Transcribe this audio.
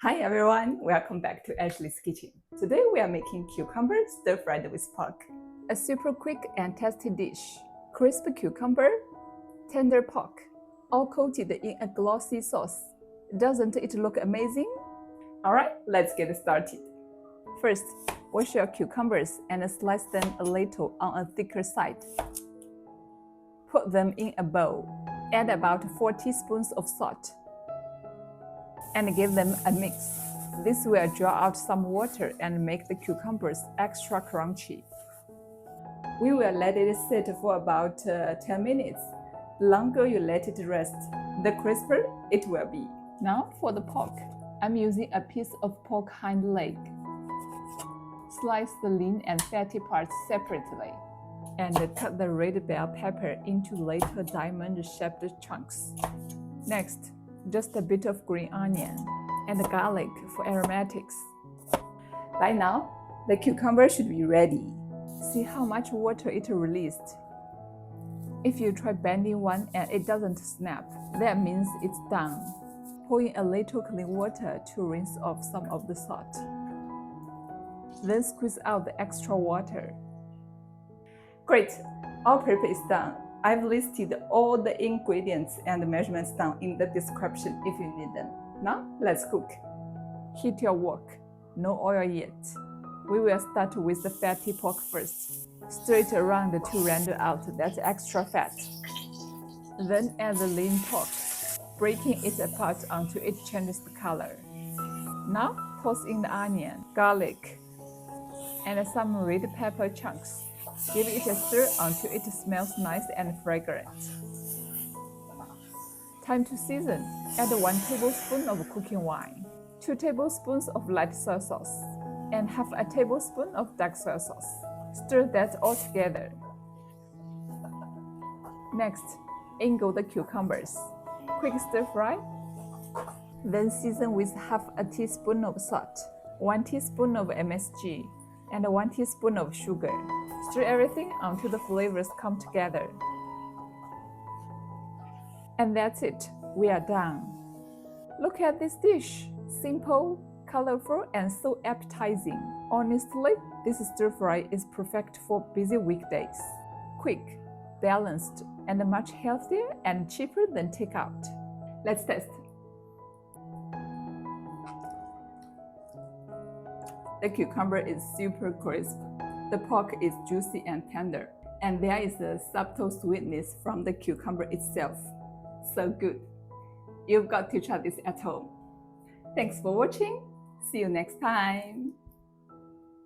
Hi everyone, welcome back to Ashley's Kitchen. Today we are making cucumber stir-fried with pork. A super quick and tasty dish. Crisp cucumber, tender pork, all coated in a glossy sauce. Doesn't it look amazing? Alright, let's get started. First, wash your cucumbers and slice them a little on a thicker side. Put them in a bowl. Add about 4 teaspoons of salt and give them a mix. This will draw out some water and make the cucumbers extra crunchy. We will let it sit for about 10 minutes. The longer you let it rest, the crisper it will be. Now for the pork. I'm using a piece of pork hind leg. Slice the lean and fatty parts separately and cut the red bell pepper into little diamond-shaped chunks. Next, just a bit of green onion and garlic for aromatics. By now, the cucumber should be ready. See how much water it released. If you try bending one and it doesn't snap, that means it's done. Pour in a little clean water to rinse off some of the salt. Then squeeze out the extra water. Great! All prep is done. I've listed all the ingredients and measurements down in the description if you need them. Now, let's cook. Heat your wok. No oil yet. We will start with the fatty pork first. Stir it around to render out that extra fat. Then add the lean pork, breaking it apart until it changes the color. Now, toss in the onion, garlic, and some red pepper chunks. Give it a stir until it smells nice and fragrant. Time to season. Add 1 tablespoon of cooking wine, 2 tablespoons of light soy sauce, and half a tablespoon of dark soy sauce. Stir that all together. Next, in go the cucumbers. Quick stir fry. Then season with half a teaspoon of salt, 1 teaspoon of MSG, and 1 teaspoon of sugar. Stir everything until the flavors come together. And that's it. We are done. Look at this dish. Simple, colorful, and so appetizing. Honestly, this stir fry is perfect for busy weekdays. Quick, balanced, and much healthier and cheaper than takeout. Let's taste. The cucumber is super crisp. The pork is juicy and tender, and there is a subtle sweetness from the cucumber itself. So good. You've got to try this at home. Thanks for watching. See you next time.